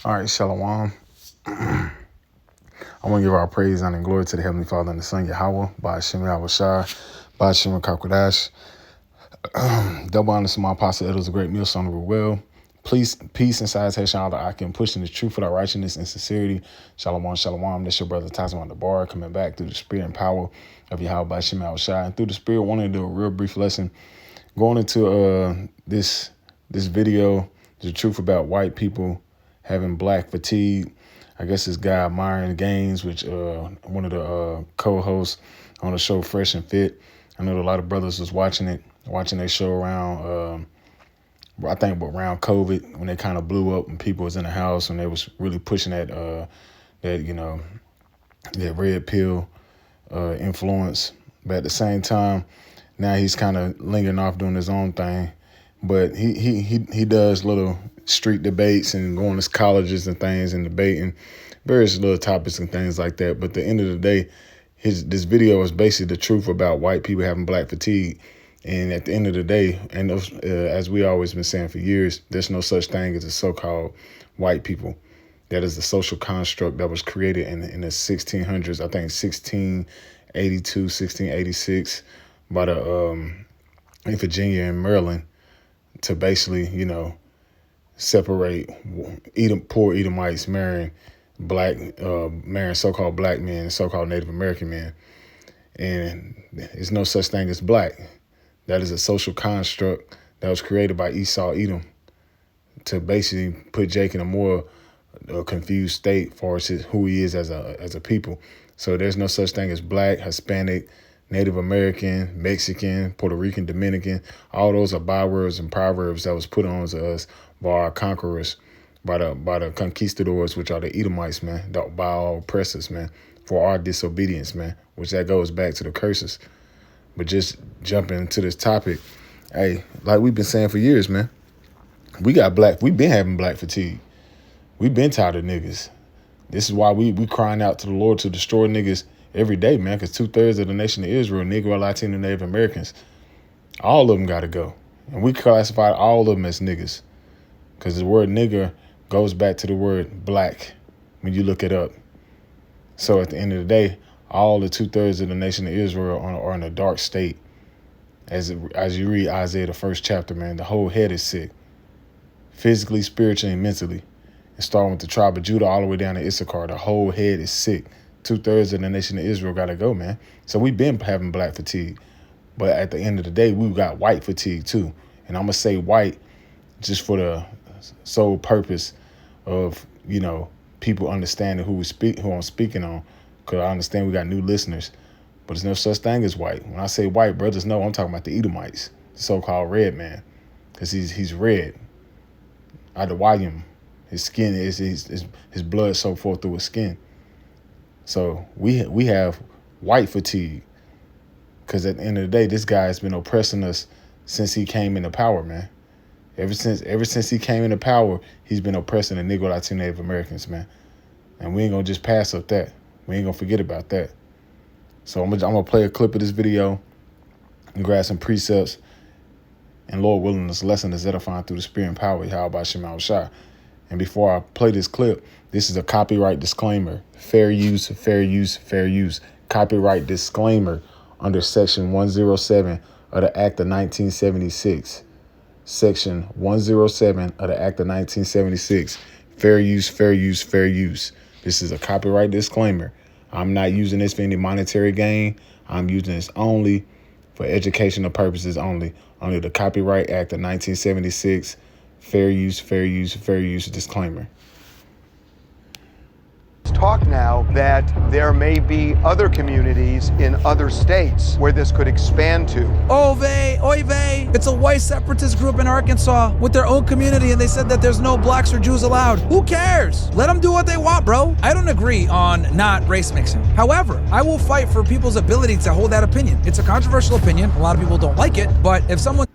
All right, Shalom. I want to give our praise, honor, and glory to the Heavenly Father and the Son, Yahweh, by Hashem Yahweh Shai, by Hashem Kakwadash. Double honor to my apostle, it was a great meal, son of a well. Please, peace and salutation, all that I can push in the truth without righteousness and sincerity. Shalom, shalom. That's your brother Tazman the Bar, coming back through the spirit and power of Yahweh by Hashem Yahweh Shai. And through the spirit, wanting to do a real brief lesson. Going into this video, the truth about white people having black fatigue. I guess this guy, Myron Gaines, which one of the co-hosts on the show Fresh and Fit. I know a lot of brothers was watching their show around, I think around COVID, when they kind of blew up and people was in the house and they was really pushing that red pill influence. But at the same time, now he's kind of lingering off doing his own thing. But he does little street debates and going to colleges and things and debating various little topics and things like that. But at the end of the day, this video is basically the truth about white people having black fatigue. And at the end of the day, and as we always been saying for years, there's no such thing as a so-called white people. That is the social construct that was created in the 1600s, I think 1682, 1686, by in Virginia and Maryland, to basically, separate poor Edomites marrying so-called black men and so-called Native American men. And there's no such thing as black. That is a social construct that was created by Esau Edom to basically put Jake in a more confused state for who he is as a people. So there's no such thing as black, Hispanic, Native American, Mexican, Puerto Rican, Dominican. All those are bywords and proverbs that was put on to us by our conquerors, by the conquistadors, which are the Edomites, man, by our oppressors, man, for our disobedience, man, which that goes back to the curses. But just jumping into this topic, hey, like we've been saying for years, man, we've been having black fatigue. We've been tired of niggas. This is why we crying out to the Lord to destroy niggas every day, man, because 2/3 of the nation of Israel, Negro, Latino, Native Americans, all of them got to go. And we classify all of them as niggas because the word nigger goes back to the word black when you look it up. So at the end of the day, all the 2/3 of the nation of Israel are in a dark state. As you read Isaiah, the first chapter, man, the whole head is sick, physically, spiritually, and mentally. And starting with the tribe of Judah all the way down to Issachar, the whole head is sick. 2/3 of the nation of Israel got to go, man. So we've been having black fatigue. But at the end of the day, we've got white fatigue too. And I'm going to say white just for the sole purpose of, people understanding who I'm speaking on. Because I understand we got new listeners. But there's no such thing as white. When I say white, brothers know I'm talking about the Edomites, the so-called red man. Because he's red. Adawayim. His skin is his blood so forth through his skin. So we have white fatigue because at the end of the day, this guy has been oppressing us since he came into power, man. Ever since he came into power, he's been oppressing the Negro, Latino, Native Americans, man. And we ain't gonna just pass up that. We ain't gonna forget about that. So I'm gonna play a clip of this video and grab some precepts. And Lord willing, this lesson is edifying through the spirit and power of Yahweh Shema Shai. And before I play this clip, this is a copyright disclaimer. Fair use, fair use, fair use. Copyright disclaimer under Section 107 of the Act of 1976. Section 107 of the Act of 1976. Fair use, fair use, fair use. This is a copyright disclaimer. I'm not using this for any monetary gain. I'm using this only for educational purposes only under the Copyright Act of 1976. Fair use, fair use, fair use disclaimer. Talk now that there may be other communities in other states where this could expand to. Oy vey, it's a white separatist group in Arkansas with their own community, and they said that there's no blacks or Jews allowed. Who cares? Let them do what they want, bro. I don't agree on not race mixing. However, I will fight for people's ability to hold that opinion. It's a controversial opinion. A lot of people don't like it, but if someone...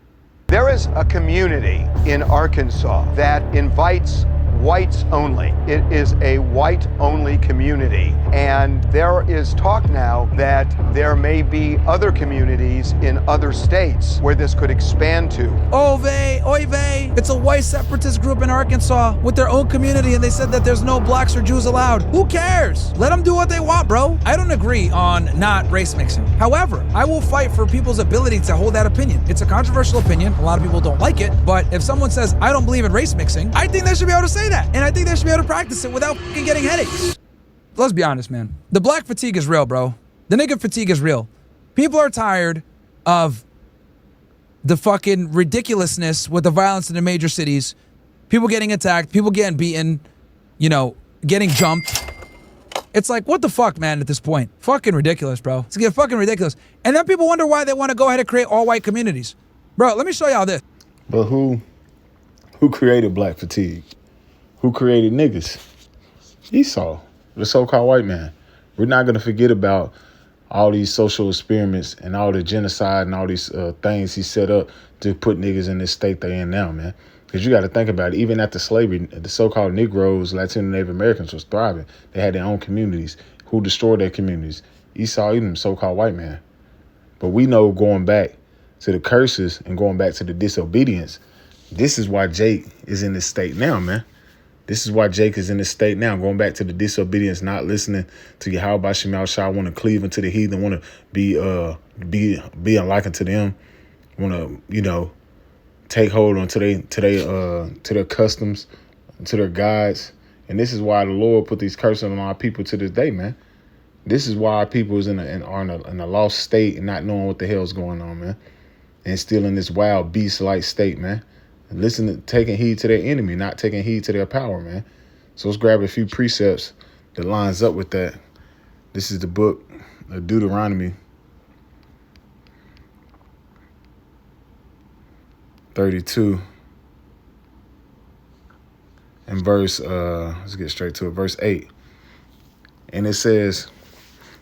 There is a community in Arkansas that invites whites only. It is a white-only community. And there is talk now that there may be other communities in other states where this could expand to. Oy vey. It's a white separatist group in Arkansas with their own community, and they said that there's no blacks or Jews allowed. Who cares? Let them do what they want, bro. I don't agree on not race mixing. However, I will fight for people's ability to hold that opinion. It's a controversial opinion. A lot of people don't like it, but if someone says, I don't believe in race mixing, I think they should be able to say that. And I think they should be able to practice it without fucking getting headaches. Let's be honest, man. The black fatigue is real, bro. The nigga fatigue is real. People are tired of the fucking ridiculousness with the violence in the major cities. People getting attacked, people getting beaten, you know, getting jumped. It's like, what the fuck, man, at this point? Fucking ridiculous, bro. It's getting fucking ridiculous. And then people wonder why they want to go ahead and create all white communities. Bro, let me show y'all this. But who created black fatigue? Who created niggas? Esau, the so-called white man. We're not going to forget about all these social experiments and all the genocide and all these things he set up to put niggas in this state they're in now, man. Because you got to think about it. Even after slavery, the so-called Negroes, Latino Native Americans was thriving. They had their own communities. Who destroyed their communities? Esau Edom, so-called white man. But we know, going back to the curses and going back to the disobedience, this is why Jake is in this state now, man. This is why Jake is in this state now, going back to the disobedience, not listening to Yahweh Shemal Shah, want to cleave into the heathen, want to be unlikened to them, want to, you know, take hold onto their customs, to their gods. And this is why the Lord put these curses on our people to this day, man. This is why our people is in a lost state and not knowing what the hell's going on, man. And still in this wild beast-like state, man. And taking heed to their enemy, not taking heed to their power, man. So let's grab a few precepts that lines up with that. This is the book of Deuteronomy 32 and verse, let's get straight to it, verse 8. And it says,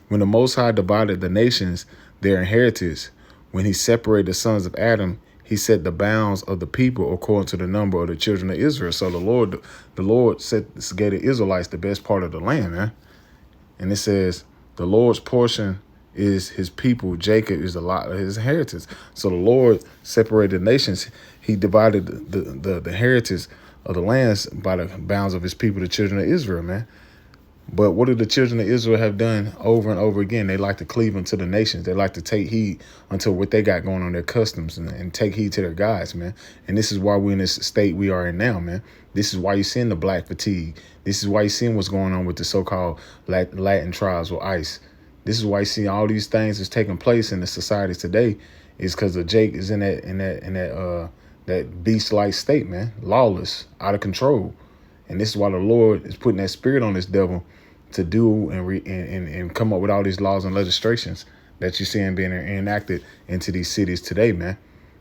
when the Most High divided the nations, their inheritance, when he separated the sons of Adam, he set the bounds of the people according to the number of the children of Israel. So the Lord gave the Israelites the best part of the land, man. And it says, the Lord's portion is his people. Jacob is a lot of his inheritance. So the Lord separated the nations. He divided the inheritance of the lands by the bounds of his people, the children of Israel, man. But what do the children of Israel have done over and over again? They like to cleave unto the nations. They like to take heed unto what they got going on, their customs, and take heed to their gods, man. And this is why we're in this state we are in now, man. This is why you're seeing the black fatigue. This is why you're seeing what's going on with the so-called Latin tribes with ICE. This is why you see all these things that's taking place in the society today, is because of Jake is in that beast-like state, man. Lawless, out of control. And this is why the Lord is putting that spirit on this devil to do and come up with all these laws and legislations that you're seeing being enacted into these cities today, man.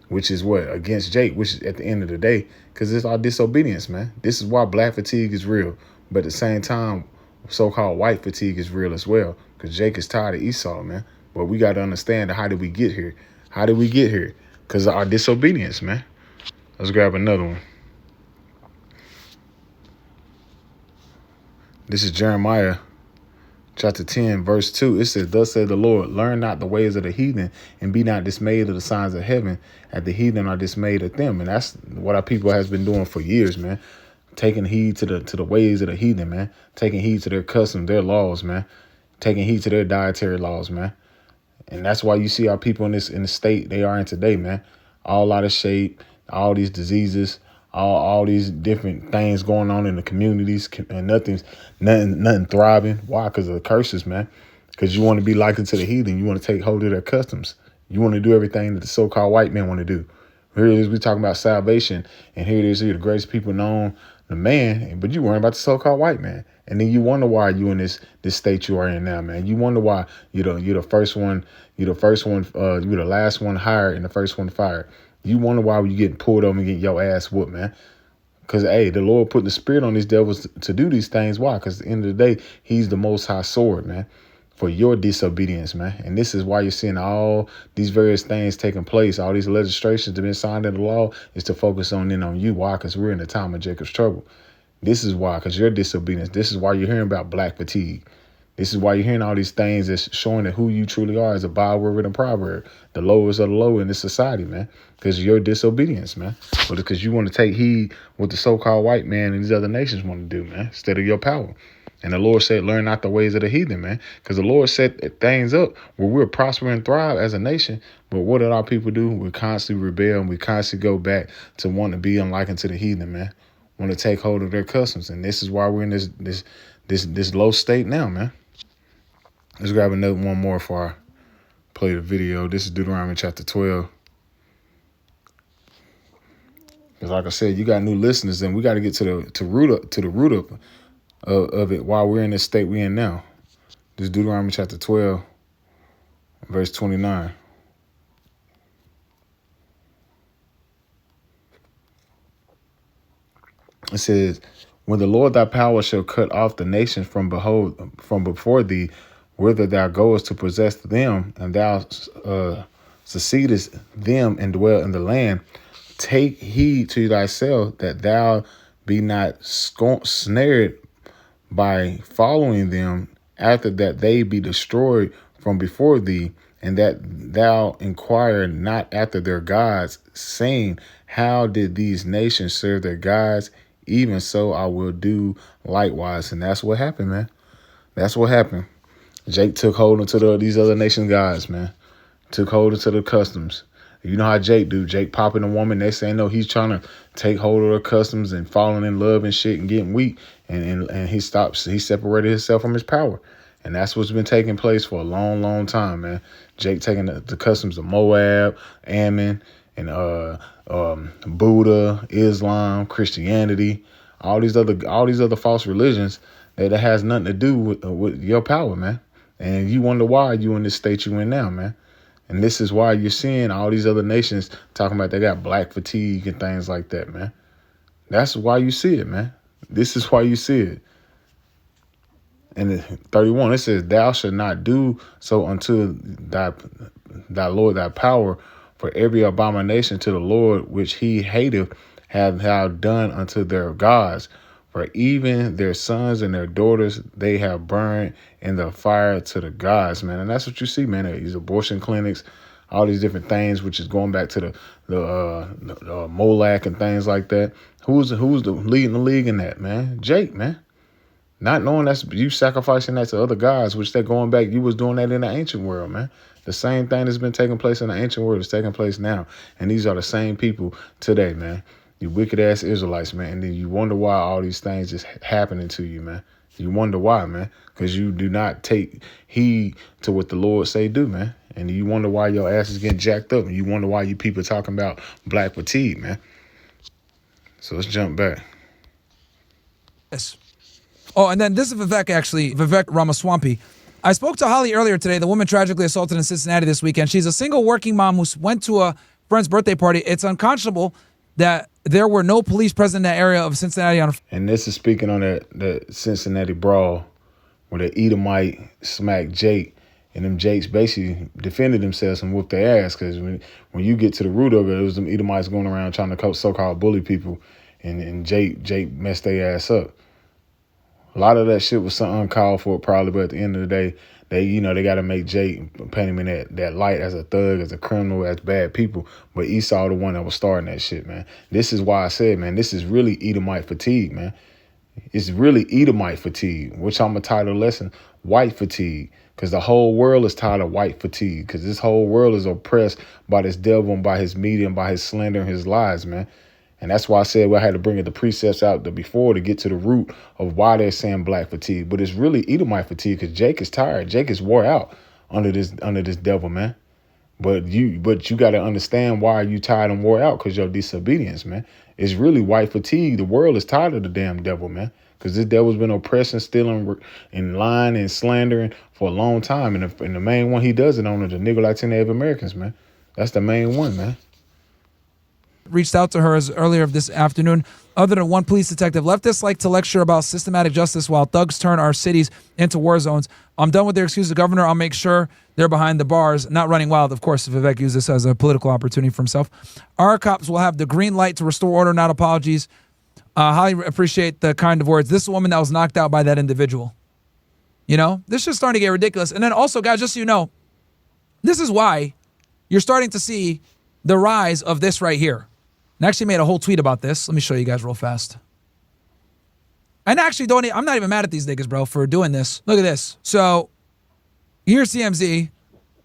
Which is what? Against Jake, which is at the end of the day, because it's our disobedience, man. This is why black fatigue is real. But at the same time, so-called white fatigue is real as well, because Jake is tired of Esau, man. But we got to understand, how did we get here? How did we get here? Because of our disobedience, man. Let's grab another one. This is Jeremiah chapter 10, verse 2. It says, thus said the Lord, learn not the ways of the heathen, and be not dismayed of the signs of heaven, as the heathen are dismayed at them. And that's what our people has been doing for years, man. Taking heed to the ways of the heathen, man. Taking heed to their customs, their laws, man. Taking heed to their dietary laws, man. And that's why you see our people in the state they are in today, man. All out of shape, all these diseases, all these different things going on in the communities, and nothing thriving. Why? Because of the curses, man. Because you want to be likened to the heathen. You want to take hold of their customs. You want to do everything that the so-called white man want to do. Here it is, we talking about salvation, and here it is, you're the greatest people known, the man, but you worrying about the so-called white man. And then you wonder why you in this state you are in now, man. You wonder why you're the first one, you're the last one hired and the first one fired. You wonder why you getting pulled over and getting your ass whooped, man. Because, hey, the Lord put the spirit on these devils to do these things. Why? Because at the end of the day, he's the most high sword, man, for your disobedience, man. And this is why you're seeing all these various things taking place. All these legislations that have been signed into law is to focus on you. Why? Because we're in the time of Jacob's trouble. This is why, because your disobedience. This is why you're hearing about black fatigue. This is why you're hearing all these things that's showing that who you truly are is a byword and a proverb. The lowest of the low in this society, man, because of your disobedience, man. But because you want to take heed what the so-called white man and these other nations want to do, man, instead of your power. And the Lord said, learn not the ways of the heathen, man, because the Lord set things up where we're prosper and thrive as a nation. But what did our people do? We constantly rebel and we constantly go back to want to be unlike unto the heathen, man. Want to take hold of their customs. And this is why we're in this low state now, man. Let's grab another one more before I play the video. This is Deuteronomy chapter 12. Because like I said, you got new listeners, and we got to get to the root of it while we're in this state we're in now. This is Deuteronomy chapter 12, verse 29. It says, when the Lord thy power shall cut off the nations from before thee, whither thou goest to possess them, and thou succeedest them and dwell in the land, take heed to thyself that thou be not snared by following them, after that they be destroyed from before thee, and that thou inquire not after their gods, saying, how did these nations serve their gods? Even so I will do likewise. And that's what happened, man. That's what happened. Jake took hold into these other nations' gods, man. Took hold into the customs. You know how Jake do. Jake popping a woman. They saying, no, he's trying to take hold of her customs and falling in love and shit and getting weak. And he separated himself from his power. And that's what's been taking place for a long, long time, man. Jake taking the customs of Moab, Ammon, and Buddha, Islam, Christianity, all these other false religions that has nothing to do with your power, man. And you wonder why you in this state you in now, man. And this is why you're seeing all these other nations talking about they got black fatigue and things like that, man. That's why you see it, man. This is why you see it. And 31, it says, thou shalt not do so unto thy Lord thy power, for every abomination to the Lord which he hateth have thou done unto their gods. For even their sons and their daughters they have burned in the fire to the gods, man. And that's what you see, man. These abortion clinics, all these different things, which is going back to the Moloch and things like that. Who's the leading the league in that, man? Jake, man. Not knowing that's you sacrificing that to other gods, which they're going back. You was doing that in the ancient world, man. The same thing that's been taking place in the ancient world is taking place now. And these are the same people today, man. You wicked ass Israelites, man. And then you wonder why all these things is happening to you, man. You wonder why, man. Because you do not take heed to what the Lord say do, man. And you wonder why your ass is getting jacked up. And you wonder why you people talking about black fatigue, man. So let's jump back. Yes. Oh, and then this is Vivek, actually, Vivek Ramaswamy. I spoke to Holly earlier today, the woman tragically assaulted in Cincinnati this weekend. She's a single working mom who went to a friend's birthday party. It's unconscionable that there were no police present in that area of Cincinnati. And this is speaking on the Cincinnati brawl where the Edomite smacked Jake, and them Jakes basically defended themselves and whooped their ass, because when you get to the root of it, it was them Edomites going around trying to so-called bully people, and Jake messed their ass up. A lot of that shit was something uncalled for probably, but at the end of the day, they got to make Jake, paint him in that light as a thug, as a criminal, as bad people. But Esau the one that was starting that shit, man. This is why I said, man, this is really Edomite fatigue, man. It's really Edomite fatigue, which I'm going to title the lesson, white fatigue, because the whole world is tired of white fatigue, because this whole world is oppressed by this devil and by his media and by his slander and his lies, man. And that's why I said I had to bring the precepts out before to get to the root of why they're saying black fatigue. But it's really Edomite fatigue, because Jake is tired. Jake is wore out under this devil, man. But you got to understand why you tired and wore out, because your disobedience, man. It's really white fatigue. The world is tired of the damn devil, man, because this devil's been oppressing, stealing, and lying and slandering for a long time. And the main one he does it on are the Negro Latino Native Americans, man. That's the main one, man. Reached out to her as earlier this afternoon. Other than one police detective, leftists like to lecture about systematic justice while thugs turn our cities into war zones. I'm done with their excuses, Governor. I'll make sure they're behind the bars, not running wild. Of course, Vivek used this as a political opportunity for himself. Our cops will have the green light to restore order, not apologies. Highly appreciate the kind of words. This is a woman that was knocked out by that individual. You know, this is starting to get ridiculous. And then also, guys, just so you know, this is why you're starting to see the rise of this right here. And I actually made a whole tweet about this. Let me show you guys real fast. And actually, I'm not even mad at these niggas, bro, for doing this. Look at this. So here's TMZ.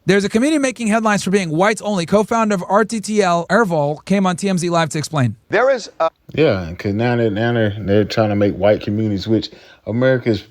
There's a comedian making headlines for being whites only. Co-founder of RTTL, Ervol, came on TMZ Live to explain. There is a Yeah, because now they're trying to make white communities, which America's,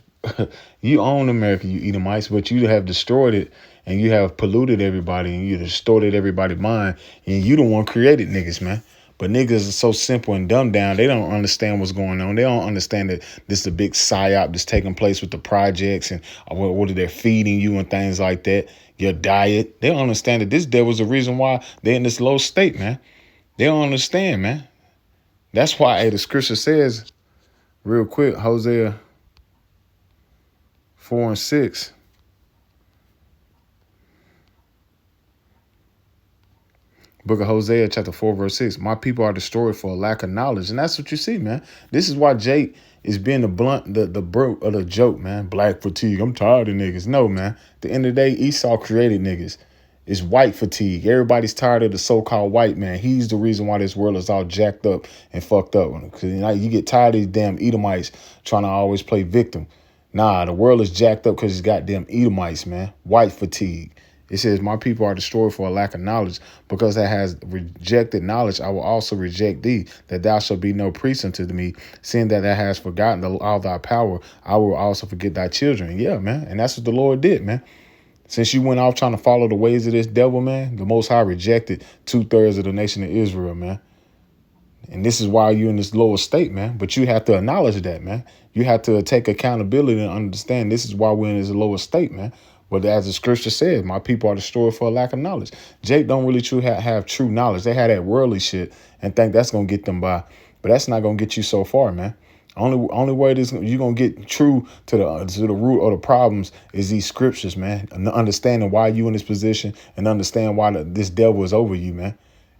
you own America, you Edomites, but you have destroyed it and you have polluted everybody and you distorted everybody's mind and you the one created niggas, man. But niggas are so simple and dumbed down. They don't understand what's going on. They don't understand that this is a big psyop that's taking place with the projects and what they're feeding you and things like that. Your diet. They don't understand that this devil's the reason why they're in this low state, man. They don't understand, man. That's why the scripture says, real quick, Hosea 4:6. Book of Hosea, chapter 4, verse 6. My people are destroyed for a lack of knowledge. And that's what you see, man. This is why Jake is being the blunt, the broke of the joke, man. Black fatigue. I'm tired of niggas. No, man. At the end of the day, Esau created niggas. It's white fatigue. Everybody's tired of the so-called white man. He's the reason why this world is all jacked up and fucked up. Because you get tired of these damn Edomites trying to always play victim. Nah, the world is jacked up because it's goddamn Edomites, man. White fatigue. It says, my people are destroyed for a lack of knowledge. Because that has rejected knowledge, I will also reject thee, that thou shalt be no priest unto me. Seeing that thou hast forgotten all thy power, I will also forget thy children. Yeah, man. And that's what the Lord did, man. Since you went off trying to follow the ways of this devil, man, the Most High rejected 2/3 of the nation of Israel, man. And this is why you're in this lower state, man. But you have to acknowledge that, man. You have to take accountability and understand this is why we're in this lower state, man. But as the scripture says, my people are destroyed for a lack of knowledge. Jake don't really have true knowledge. They have that worldly shit and think that's going to get them by. But that's not going to get you so far, man. Only way you're going to get true to the root of the problems is these scriptures, man. And understanding why you in this position and understand why this devil is over you, man.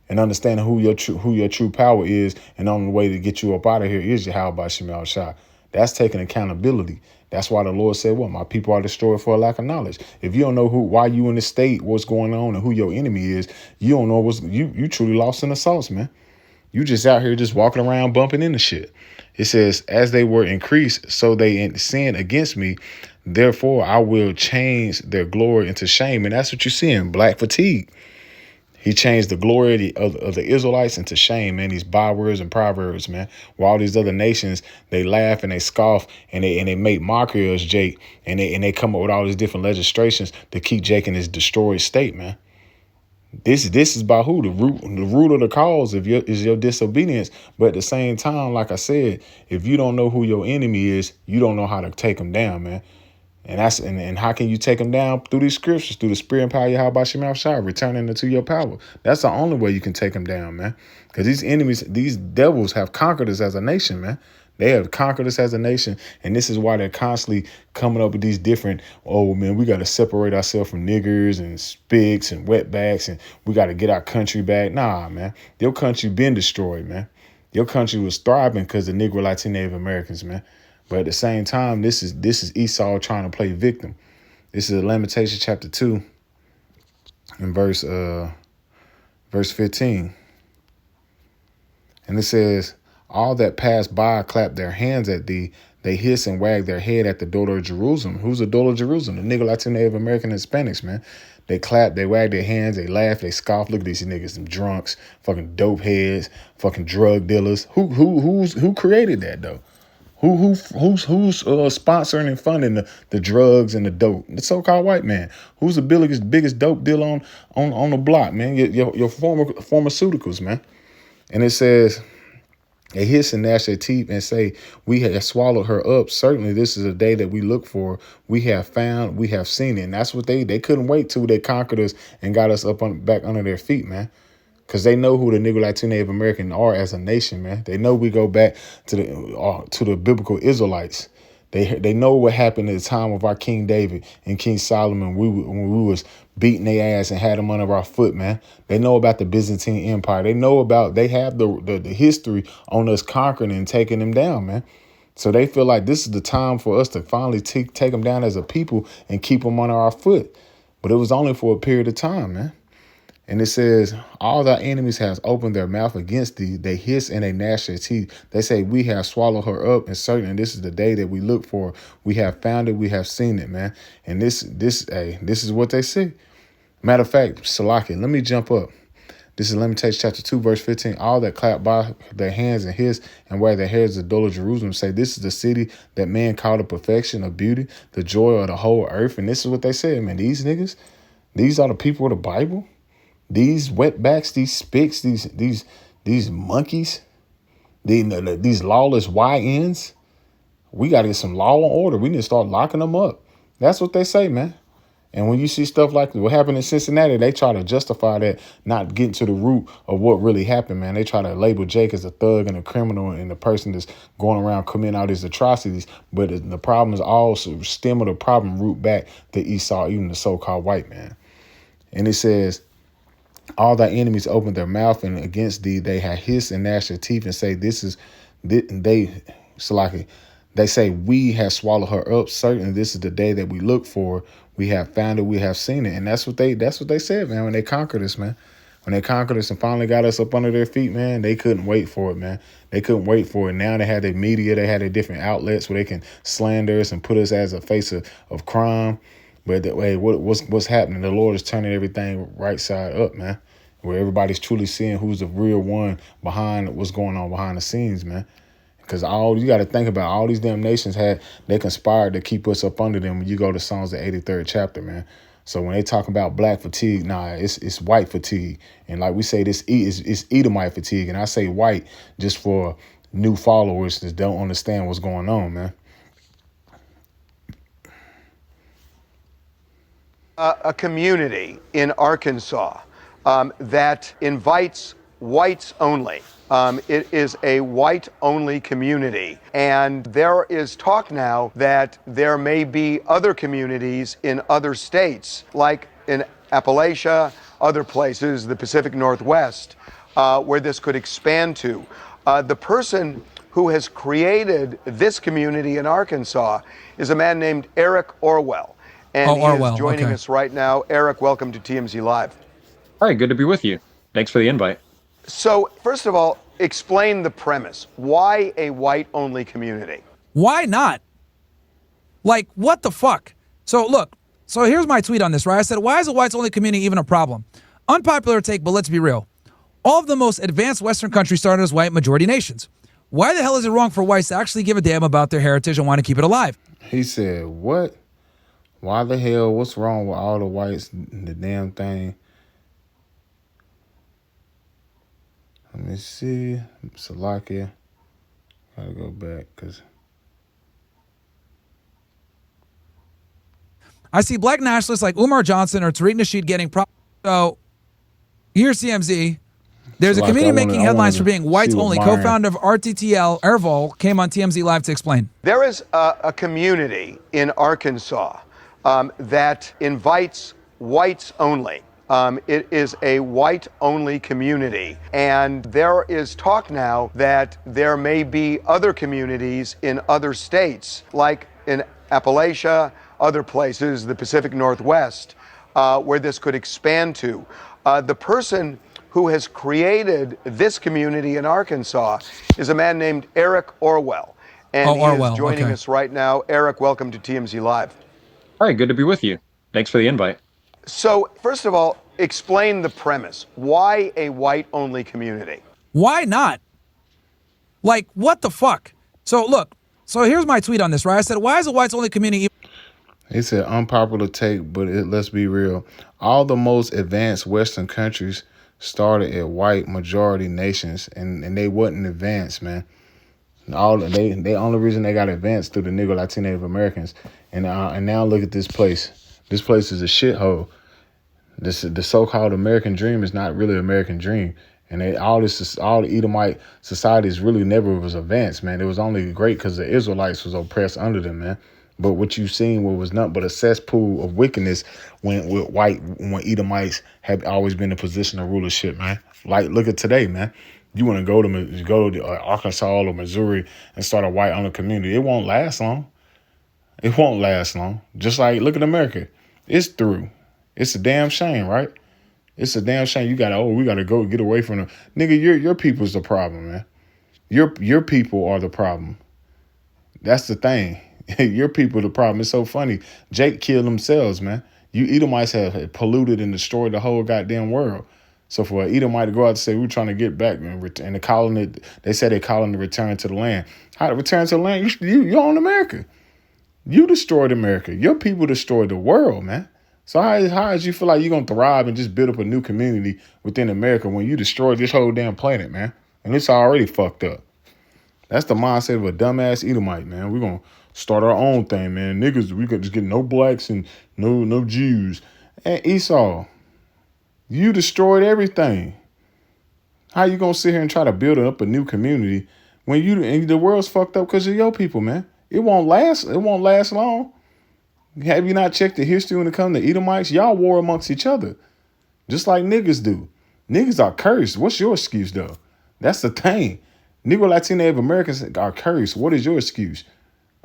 And understanding who your true power is. And the only way to get you up out of here is Yahweh Shemel Shah. That's taking accountability. That's why the Lord said, what? My people are destroyed for a lack of knowledge. If you don't know why you in this state, what's going on, and who your enemy is, you don't know you truly lost in the sauce, man. You just out here just walking around bumping into shit. It says, as they were increased, so they sinned against me. Therefore, I will change their glory into shame. And that's what you're seeing, black fatigue. He changed the glory of the Israelites into shame, man. These bywords and proverbs, man. While all these other nations, they laugh and they scoff and they make mockery of Jake. And they come up with all these different legislations to keep Jake in his destroyed state, man. This is about who? The root of the cause is your disobedience. But at the same time, like I said, if you don't know who your enemy is, you don't know how to take him down, man. And how can you take them down? Through these scriptures, through the spirit and power of Yahweh Shemel Shah, returning into your power. That's the only way you can take them down, man. Because these enemies, these devils have conquered us as a nation, man. They have conquered us as a nation. And this is why they're constantly coming up with these different, oh, man, we got to separate ourselves from niggers and spics and wetbacks. And we got to get our country back. Nah, man. Your country been destroyed, man. Your country was thriving because of Negro, Latino, Native Americans, man. But at the same time, this is Esau trying to play victim. This is Lamentations chapter 2 and verse 15. And it says, all that pass by clap their hands at thee. They hiss and wag their head at the daughter of Jerusalem. Who's the daughter of Jerusalem? The Negro, Latino, Native American, Hispanics, man. They clap, they wag their hands, they laugh, they scoff. Look at these niggas, some drunks, fucking dope heads, fucking drug dealers. Who created that though? Who's sponsoring and funding the drugs and the dope? The so-called white man. Who's the biggest dope dealer on the block, man? Your pharmaceuticals, man. And it says, they hiss and gnash their teeth and say, we have swallowed her up. Certainly, this is a day that we look for. We have found, we have seen it. And that's what they couldn't wait till they conquered us and got us back under their feet, man. Because they know who the Negro, Latino, Native American are as a nation, man. They know we go back to the biblical Israelites. They know what happened at the time of our King David and King Solomon when we was beating their ass and had them under our foot, man. They know about the Byzantine Empire. They have the history on us conquering and taking them down, man. So they feel like this is the time for us to finally take them down as a people and keep them under our foot. But it was only for a period of time, man. And it says, all thy enemies have opened their mouth against thee. They hiss and they gnash their teeth. They say, we have swallowed her up, and certain this is the day that we look for. We have found it. We have seen it, man. And this is what they say. Matter of fact, Salaki, let me jump up. This is Lamentations chapter 2, verse 15. All that clap by their hands and hiss and wag their heads the dole of Jerusalem say, this is the city that man called the perfection of beauty, the joy of the whole earth. And this is what they said, man. These niggas, these are the people of the Bible. These wetbacks, these spicks, these monkeys, these lawless YNs. We got to get some law and order. We need to start locking them up. That's what they say, man. And when you see stuff like what happened in Cincinnati, they try to justify that, not getting to the root of what really happened, man. They try to label Jake as a thug and a criminal and the person that's going around committing all these atrocities. But the problem is also stem of the problem root back to Esau, even the so-called white man. And it says, all thy enemies open their mouth, and against thee they have hissed and gnashed their teeth and say, they say, we have swallowed her up. Certainly this is the day that we look for. We have found it. We have seen it. And that's what they said, man, when they conquered us, man. When they conquered us and finally got us up under their feet, man, they couldn't wait for it, man. They couldn't wait for it. Now they had their media. They had their different outlets where they can slander us and put us as a face of crime. But what's happening? The Lord is turning everything right side up, man, where everybody's truly seeing who's the real one behind what's going on behind the scenes, man. Because you got to think about all these damn nations they conspired to keep us up under them when you go to Psalms the 83rd chapter, man. So when they talk about black fatigue, it's white fatigue. And like we say, it's Edomite fatigue. And I say white just for new followers that don't understand what's going on, man. A community in Arkansas that invites whites only. It is a white-only community. And there is talk now that there may be other communities in other states, like in Appalachia, other places, the Pacific Northwest, where this could expand to. The person who has created this community in Arkansas is a man named Eric Orwell. And he is joining us right now. Eric, welcome to TMZ Live. All right, good to be with you. Thanks for the invite. So, first of all, explain the premise. Why a white-only community? Why not? Like, what the fuck? So, look. So here's my tweet on this, right? I said, why is a whites-only community even a problem? Unpopular take, but let's be real. All of the most advanced Western countries started as white majority nations. Why the hell is it wrong for whites to actually give a damn about their heritage and want to keep it alive? He said, what? Why the hell? What's wrong with all the whites? The damn thing. Let me see. Salakia. Gotta go back because I see black nationalists like Umar Johnson or Tariq Nasheed getting So here's CMZ. There's a community making headlines for being whites only. Co-founder of RTTL, Ervol, came on TMZ Live to explain. There is a community in Arkansas that invites whites only. It is a white-only community. And there is talk now that there may be other communities in other states, like in Appalachia, other places, the Pacific Northwest, where this could expand to. The person who has created this community in Arkansas is a man named Eric Orwell. And he is joining us right now. Eric, welcome to TMZ Live. All right, good to be with you. Thanks for the invite. So, first of all, explain the premise. Why a white-only community? Why not? Like, what the fuck? So, look. So here's my tweet on this, right? I said, why is a whites-only community? He said, unpopular take, but let's be real. All the most advanced Western countries started at white majority nations, and they wasn't advanced, man. They only reason they got advanced through the Negro Latino Native Americans. And now look at this place. This place is a shithole. The so-called American dream is not really an American dream. And all the Edomite societies really never was advanced, man. It was only great because the Israelites was oppressed under them, man. But what you've seen was nothing but a cesspool of wickedness when Edomites have always been in a position of rulership, man. Like, look at today, man. You want to go to Arkansas or Missouri and start a white-owned community. It won't last long. It won't last long. Just like, look at America. It's through. It's a damn shame, right? It's a damn shame. We gotta go get away from them. Nigga, your people's the problem, man. Your people are the problem. That's the thing. Your people are the problem. It's so funny. Jake killed themselves, man. You Edomites have polluted and destroyed the whole goddamn world. So for an Edomite to go out and say, we're trying to get back, and they're calling it, they say they're calling the return to the land. How to return to the land? You own America. You destroyed America. Your people destroyed the world, man. So how does you feel like you're going to thrive and just build up a new community within America when you destroyed this whole damn planet, man? And it's already fucked up. That's the mindset of a dumbass Edomite, man. We're going to start our own thing, man. Niggas, we could just get no blacks and no Jews. And Esau, you destroyed everything. How you going to sit here and try to build up a new community when the world's fucked up because of your people, man? It won't last. It won't last long. Have you not checked the history when it comes to Edomites? Y'all war amongst each other, just like niggas do. Niggas are cursed. What's your excuse, though? That's the thing. Negro, Latino, Americans are cursed. What is your excuse?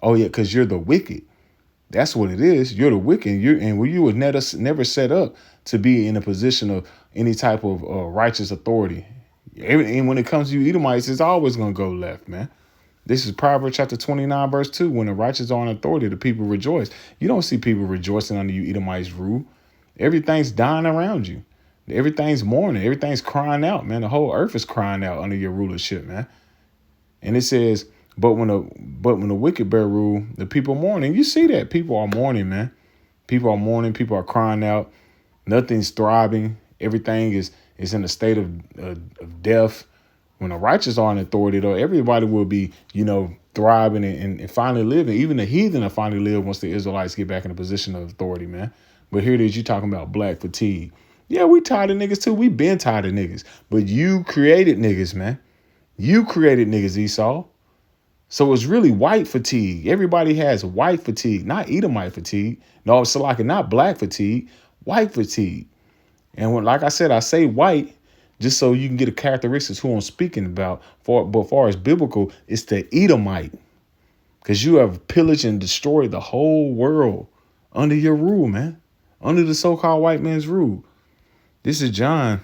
Oh, yeah, because you're the wicked. That's what it is. You're the wicked. You were never set up to be in a position of any type of righteous authority. And when it comes to you Edomites, it's always going to go left, man. This is Proverbs chapter 29, verse 2. When the righteous are in authority, the people rejoice. You don't see people rejoicing under you Edomites' rule. Everything's dying around you. Everything's mourning. Everything's crying out, man. The whole earth is crying out under your rulership, man. And it says, but when the wicked bear rule, the people mourning. You see that. People are mourning, man. People are mourning. People are crying out. Nothing's thriving. Everything is in a state of death. When the righteous are in authority, though, everybody will be, thriving and finally living. Even the heathen will finally live once the Israelites get back in a position of authority, man. But here it is, you talking about black fatigue. Yeah, we tired of niggas too. We been tired of niggas. But you created niggas, man. You created niggas, Esau. So it's really white fatigue. Everybody has white fatigue, not Edomite fatigue. No, it's like not black fatigue, white fatigue. And when, like I said, I say white just so you can get a characteristics who I'm speaking about. But far as biblical, it's the Edomite. Because you have pillaged and destroyed the whole world under your rule, man. Under the so-called white man's rule. This is John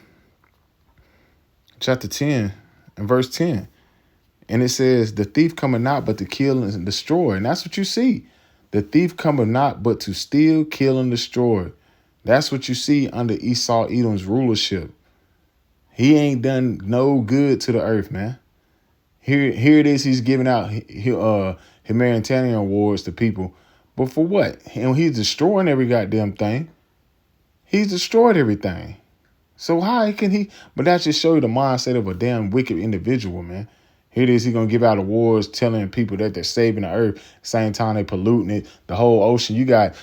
chapter 10 and verse 10. And it says, the thief cometh not but to kill and destroy. And that's what you see. The thief cometh not but to steal, kill, and destroy. That's what you see under Esau Edom's rulership. He ain't done no good to the earth, man. Here it is. He's giving out humanitarian awards to people. But for what? And he's destroying every goddamn thing. He's destroyed everything. So how can he? But that just show you the mindset of a damn wicked individual, man. Here it is. He's going to give out awards telling people that they're saving the earth. Same time they polluting it. The whole ocean. You got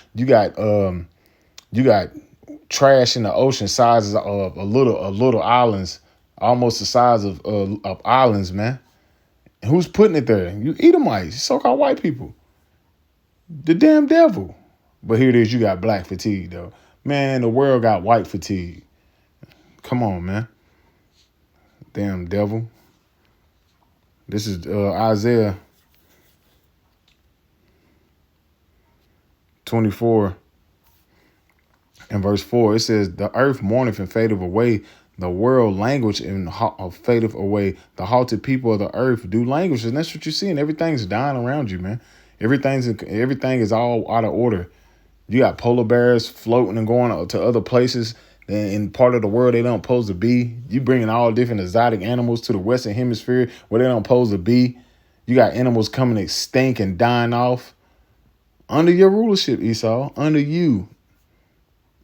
trash in the ocean sizes of a little islands, almost the size of islands, man. And who's putting it there? You Edomites, so-called white people. The damn devil. But here it is, you got black fatigue, though. Man, the world got white fatigue. Come on, man. Damn devil. This is Isaiah 24 and verse 4. It says, the earth mourneth and fadeth away. The world language and fadeth away. The halted people of the earth do language. And that's what you're seeing. Everything's dying around you, man. Everything is all out of order. You got polar bears floating and going to other places in part of the world they don't supposed to be. You bringing all different exotic animals to the Western Hemisphere where they don't supposed to be. You got animals coming extinct and dying off. Under your rulership, Esau. Under you.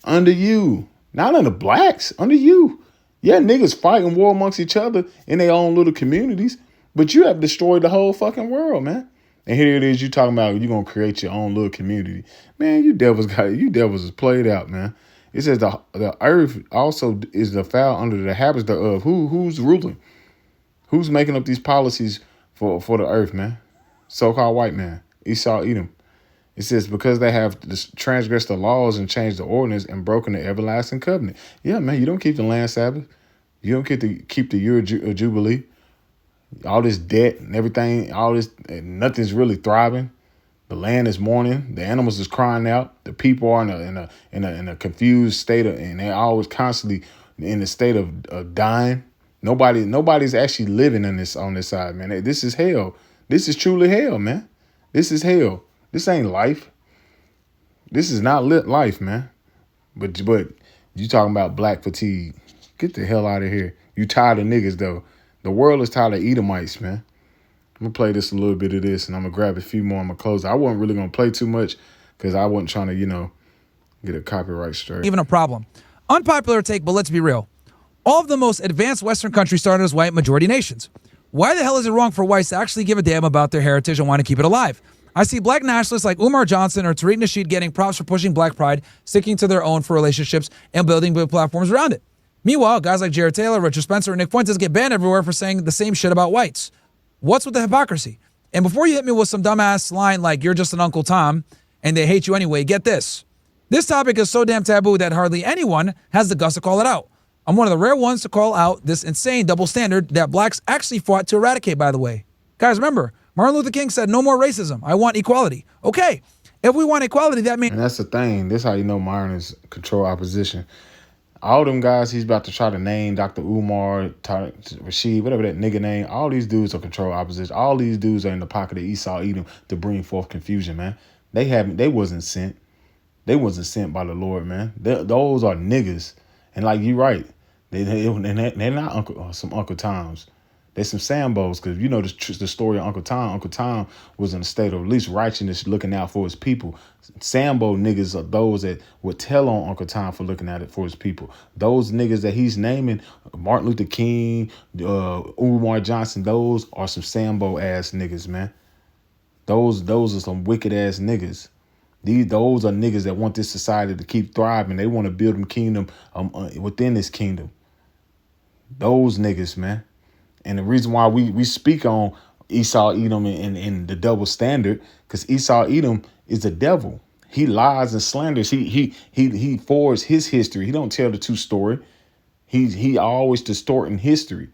Under you. Not under blacks. Under you. Yeah, niggas fighting war amongst each other in their own little communities. But you have destroyed the whole fucking world, man. And here it is, you talking about you're going to create your own little community. Man, you devils is played out, man. It says the earth also is the foul under the habits thereof. Who's ruling? Who's making up these policies for the earth, man? So-called white man, Esau Edom. It says because they have transgressed the laws and changed the ordinance and broken the everlasting covenant. Yeah, man, you don't keep the land Sabbath. You don't get to keep the year of Jubilee. All this debt and everything, all this, and nothing's really thriving. The land is mourning. The animals is crying out. The people are in a confused state and they're always constantly in a state of dying. Nobody's actually living on this side, man. This is hell. This is truly hell, man. This is hell. This ain't life. This is not lit life, man. But you talking about black fatigue. Get the hell out of here. You tired of niggas, though. The world is tired of Edomites, man. I'm going to play this a little bit of this, and I'm going to grab a few more. I'm going to close. I wasn't really going to play too much because I wasn't trying to, get a copyright straight. Even a problem. Unpopular take, but let's be real. All of the most advanced Western countries started as white majority nations. Why the hell is it wrong for whites to actually give a damn about their heritage and want to keep it alive? I see black nationalists like Umar Johnson or Tariq Nasheed getting props for pushing black pride, sticking to their own for relationships, and building big platforms around it. Meanwhile, guys like Jared Taylor, Richard Spencer, and Nick Fuentes get banned everywhere for saying the same shit about whites. What's with the hypocrisy? And before you hit me with some dumbass line like you're just an Uncle Tom and they hate you anyway, get this. This topic is so damn taboo that hardly anyone has the guts to call it out. I'm one of the rare ones to call out this insane double standard that blacks actually fought to eradicate, by the way. Guys, remember, Martin Luther King said, no more racism. I want equality. Okay, if we want equality, that means... And that's the thing. This is how you know Martin is control opposition. All them guys he's about to try to name, Dr. Umar, Rashid, whatever that nigga name, all these dudes are control opposition. All these dudes are in the pocket of Esau Edom to bring forth confusion, man. They wasn't sent. They wasn't sent by the Lord, man. Those are niggas. And like you right, they're not some Uncle Toms. They're some Sambos, because you know the story of Uncle Tom. Uncle Tom was in a state of at least righteousness, looking out for his people. Sambo niggas are those that would tell on Uncle Tom for looking out for his people. Those niggas that he's naming, Martin Luther King, Umar Johnson, those are some Sambo ass niggas, man. Those are some wicked ass niggas. Those are niggas that want this society to keep thriving. They want to build a kingdom within this kingdom. Those niggas, man. And the reason why we speak on Esau Edom and the double standard, because Esau Edom is the devil. He lies and slanders. He forges his history. He don't tell the true story. He always distorting history.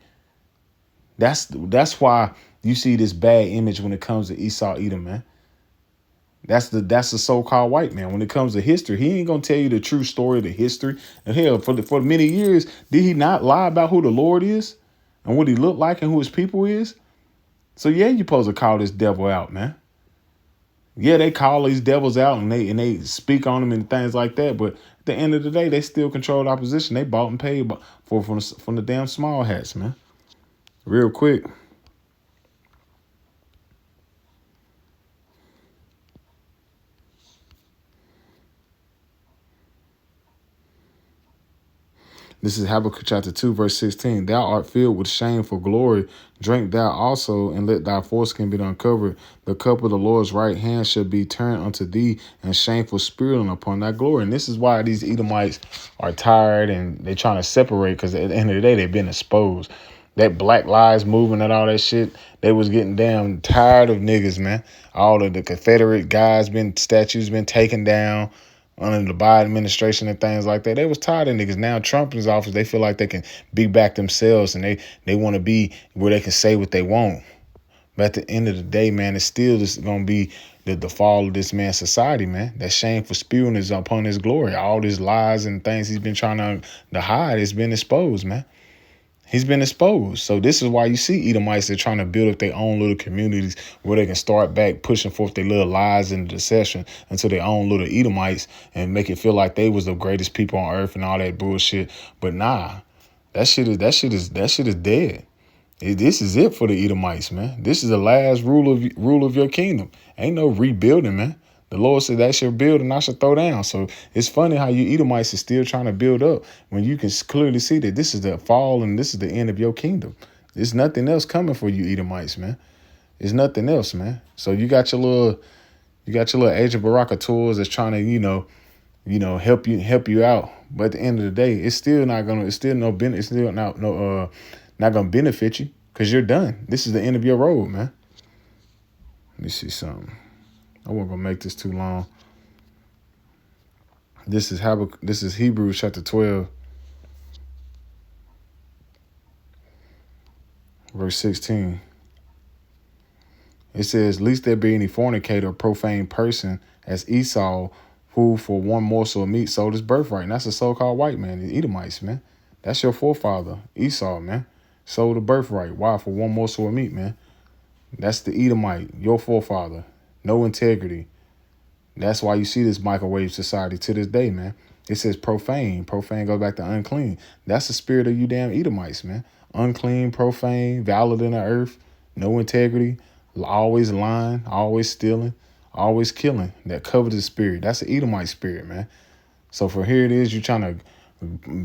That's why you see this bad image when it comes to Esau Edom, man. That's the so-called white man. When it comes to history, he ain't gonna tell you the true story of the history. And hell, for many years, did he not lie about who the Lord is and what he looked like and who his people is? So yeah, you supposed to call this devil out, man. Yeah, they call these devils out and they speak on them and things like that. But at the end of the day, they still control the opposition. They bought and paid from the damn small hats, man. Real quick. This is Habakkuk chapter 2, verse 16. Thou art filled with shameful glory. Drink thou also, and let thy foreskin be uncovered. The cup of the Lord's right hand shall be turned unto thee, and shameful spurling upon thy glory. And this is why these Edomites are tired and they're trying to separate, because at the end of the day, they've been exposed. That Black Lives Movement and all that shit, they was getting damn tired of niggas, man. All of the Confederate guys, statues been taken down under the Biden administration and things like that. They was tired of niggas. Now Trump is in office, they feel like they can be back themselves and they want to be where they can say what they want. But at the end of the day, man, it's still just going to be the fall of this man's society, man. That shameful spewing is upon his glory. All these lies and things he's been trying to hide has been exposed, man. He's been exposed. So this is why you see Edomites, they're trying to build up their own little communities where they can start back pushing forth their little lies and deception into their own little Edomites and make it feel like they was the greatest people on earth and all that bullshit. But nah, that shit is dead. This is it for the Edomites, man. This is the last rule of your kingdom. Ain't no rebuilding, man. The Lord said that should build and I should throw down. So it's funny how you Edomites are still trying to build up when you can clearly see that this is the fall and this is the end of your kingdom. There's nothing else coming for you Edomites, man. There's nothing else, man. So you got your little Age of Baraka tools that's trying to help you out. But at the end of the day, it's still not gonna benefit you because you're done. This is the end of your road, man. Let me see something. I wasn't gonna make this too long. This is Hebrews chapter 12. verse 16. It says, "Least there be any fornicator or profane person as Esau, who for one morsel of meat sold his birthright." And that's a so-called white man, the Edomites, man. That's your forefather, Esau, man. Sold the birthright. Why? For one morsel of meat, man. That's the Edomite, your forefather. No integrity. That's why you see this microwave society to this day, man. It says profane. Profane goes back to unclean. That's the spirit of you damn Edomites, man. Unclean, profane, valid in the earth, no integrity, always lying, always stealing, always killing. That covetous spirit. That's the Edomite spirit, man. So for here it is, you trying to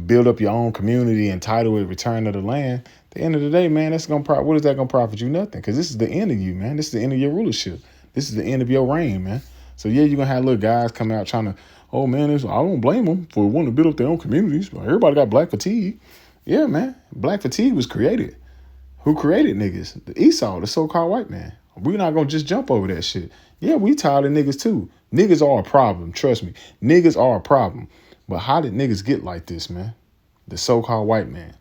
build up your own community and title it return of the land. At the end of the day, man, that's gonna what is that gonna profit you? Nothing. Because this is the end of you, man. This is the end of your rulership. This is the end of your reign, man. So yeah, you're gonna have little guys come out trying to, oh man, I don't blame them for wanting to build up their own communities. Everybody got black fatigue. Yeah, man. Black fatigue was created. Who created niggas? The Esau, the so-called white man. We're not gonna just jump over that shit. Yeah, we tired of niggas too. Niggas are a problem. Trust me. Niggas are a problem. But how did niggas get like this, man? The so-called white man.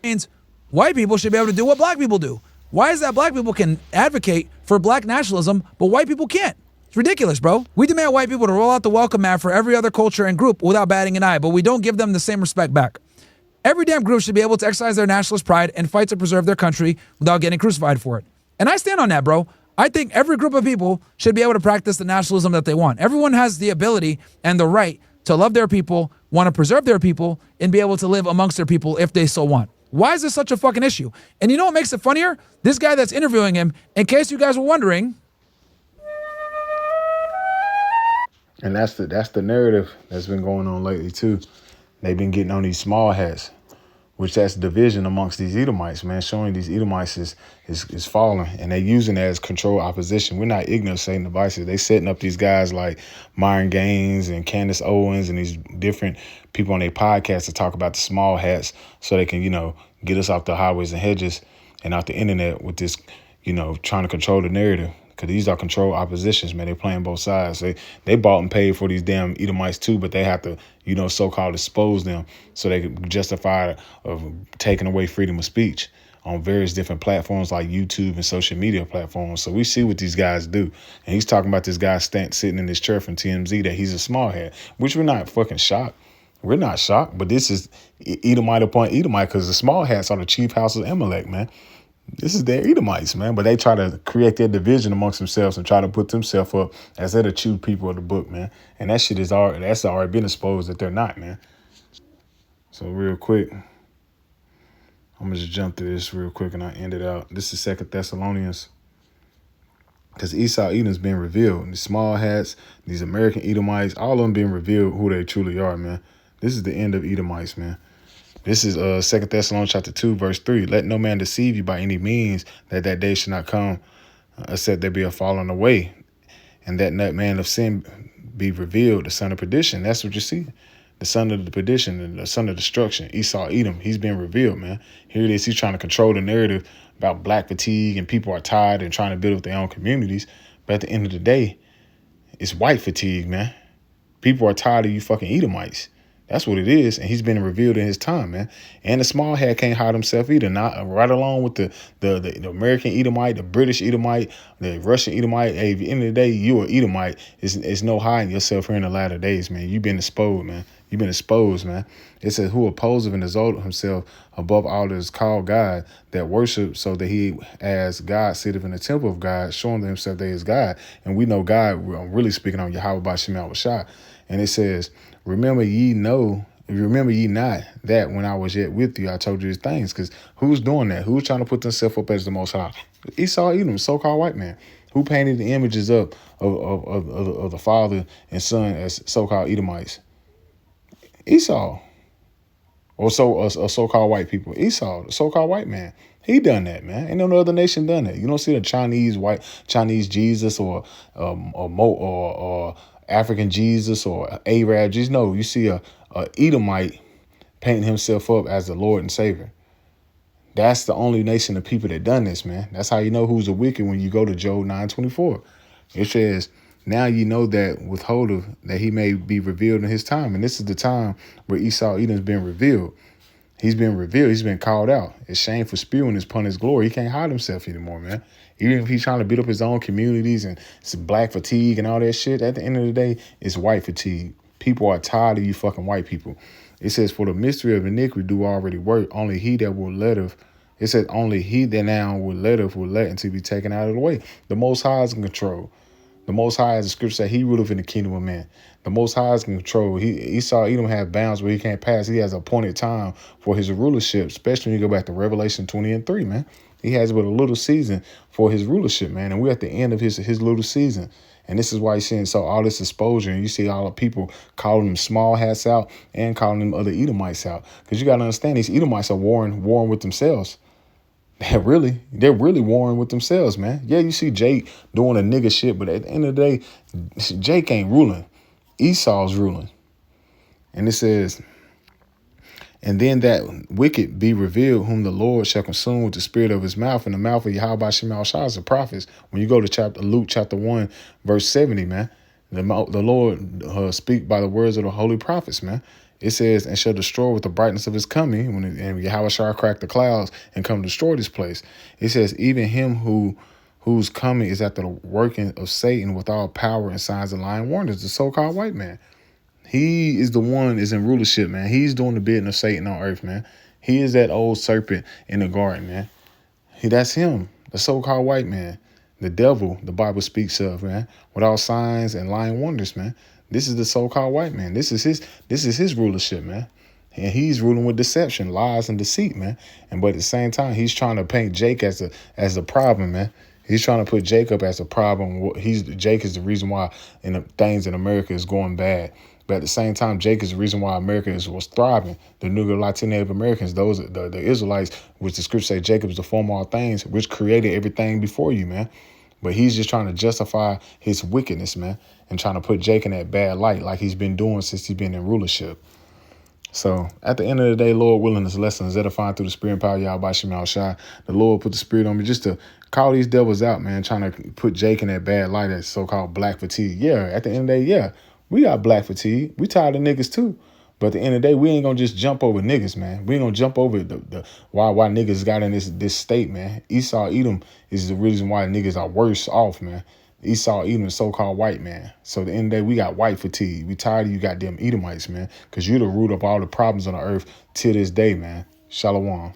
Means white people should be able to do what black people do. Why is that black people can advocate for black nationalism, but white people can't? It's ridiculous, bro. We demand white people to roll out the welcome mat for every other culture and group without batting an eye, but we don't give them the same respect back. Every damn group should be able to exercise their nationalist pride and fight to preserve their country without getting crucified for it. And I stand on that, bro. I think every group of people should be able to practice the nationalism that they want. Everyone has the ability and the right to love their people, want to preserve their people, and be able to live amongst their people if they so want. Why is this such a fucking issue? And you know what makes it funnier? This guy that's interviewing him, in case you guys were wondering. And that's the narrative that's been going on lately too. They've been getting on these small hats, which that's division amongst these Edomites, man, showing these Edomites is falling, and they're using it as control opposition. We're not ignorant of Satan devices. They setting up these guys like Myron Gaines and Candace Owens and these different people on their podcasts to talk about the small hats so they can, get us off the highways and hedges and off the internet with this, trying to control the narrative. Because these are control oppositions, man. They're playing both sides. They bought and paid for these damn Edomites too, but they have to, so-called expose them so they can justify of taking away freedom of speech on various different platforms like YouTube and social media platforms. So we see what these guys do. And he's talking about this guy sitting in this chair from TMZ that he's a small hat, which we're not fucking shocked. We're not shocked, but this is Edomite upon Edomite because the small hats are the chief house of Amalek, man. This is their Edomites, man. But they try to create their division amongst themselves and try to put themselves up as they're the true people of the book, man. And that shit that's already been exposed that they're not, man. So real quick, I'm gonna just jump to this real quick and I end it out. This is 2 Thessalonians. Because Esau Edom's been revealed. These small hats, these American Edomites, all of them being revealed who they truly are, man. This is the end of Edomites, man. This is 2 Thessalonians chapter 2, verse 3. "Let no man deceive you by any means, that day should not come, except there be a falling away, and that man of sin be revealed, the son of perdition." That's what you see. The son of the perdition and the son of destruction. Esau Edom, he's been revealed, man. Here it is. He's trying to control the narrative about black fatigue and people are tired and trying to build up their own communities. But at the end of the day, it's white fatigue, man. People are tired of you fucking Edomites. That's what it is, and he's been revealed in his time, man. And the small hat can't hide himself either. Not right along with the American Edomite, the British Edomite, the Russian Edomite. Hey, at the end of the day, you're an Edomite. It's no hiding yourself here in the latter days, man. You've been exposed, man. You've been exposed, man. It says, "Who opposeth and exalteth himself above all that is called God, that worship so that he as God sitteth in the temple of God, showing himself that he is God." And we know God, I'm really speaking on Yahweh Bashim Al-Shah. And it says, remember ye not that when I was yet with you, I told you these things." Because who's doing that? Who's trying to put themselves up as the Most High? Esau Edom, so-called white man. Who painted the images up of the father and son as so-called Edomites? Esau. Or so-called white people. Esau, the so-called white man. He done that, man. Ain't no other nation done that. You don't see the Chinese Jesus or African Jesus or Arab Jesus. No, you see a Edomite painting himself up as the Lord and Savior. That's the only nation of people that done this, man. That's how you know who's the wicked when you go to Job 9:24. It says, "Now you know that withholdeth that he may be revealed in his time." And this is the time where Esau Edom's been revealed. He's been revealed. He's been called out. It's shame for spewing upon his glory. He can't hide himself anymore, man. Even if he's trying to beat up his own communities and it's black fatigue and all that shit, at the end of the day, it's white fatigue. People are tired of you fucking white people. It says, for the mystery of iniquity do already work. Only he that will letteth. It says, only he that now will letteth will let until be taken out of the way. The Most High is in control. The Most High, as the scripture said, he ruleth in the kingdom of man. The Most High is in control. Esau, Edom have bounds where he can't pass. He has appointed time for his rulership, especially when you go back to Revelation 20:3, man. He has but a little season for his rulership, man. And we're at the end of his little season. And this is why you're seeing all this exposure. And you see all the people calling them small hats out and calling them other Edomites out. Because you got to understand, these Edomites are warring with themselves. They're really warring with themselves, man. Yeah, you see Jake doing a nigga shit, but at the end of the day, Jake ain't ruling. Esau's ruling. And it says, and then that wicked be revealed, whom the Lord shall consume with the spirit of his mouth, and the mouth of Yahweh Shemal Shah, the prophets. When you go to Luke chapter 1, verse 70, man, the Lord speak by the words of the holy prophets, man. It says, and shall destroy with the brightness of his coming, and Yahweh shall crack the clouds and come destroy this place. It says, even him whose coming is after the working of Satan with all power and signs and lying wonders, the so-called white man. He is the one is in rulership, man. He's doing the bidding of Satan on earth, man. He is that old serpent in the garden, man. That's him, the so-called white man. The devil, the Bible speaks of, man, with all signs and lying wonders, man. This is the so-called white man. This is his rulership, man. And he's ruling with deception, lies, and deceit, man. But at the same time, he's trying to paint Jake as a problem, man. He's trying to put Jacob as a problem. Jake is the reason why things in America is going bad. But at the same time, Jake is the reason why America was thriving. The Negro, Latino, Native Americans, the Israelites, which the scripture say Jacob is the form of all things, which created everything before you, man. But he's just trying to justify his wickedness, man, and trying to put Jake in that bad light like he's been doing since he's been in rulership. So at the end of the day, Lord willing, this lesson is edifying through the spirit and power of Yahweh Shemal Shai. The Lord put the spirit on me just to call these devils out, man, trying to put Jake in that bad light, that so-called black fatigue. Yeah, at the end of the day, yeah, we got black fatigue. We tired of niggas too. But at the end of the day, we ain't gonna just jump over niggas, man. We ain't gonna jump over the why niggas got in this state, man. Esau, Edom is the reason why niggas are worse off, man. Esau, Edom, so-called white man. So at the end of the day, we got white fatigue. We tired of you goddamn Edomites, man, because you're the root of all the problems on the earth till this day, man. Shalom.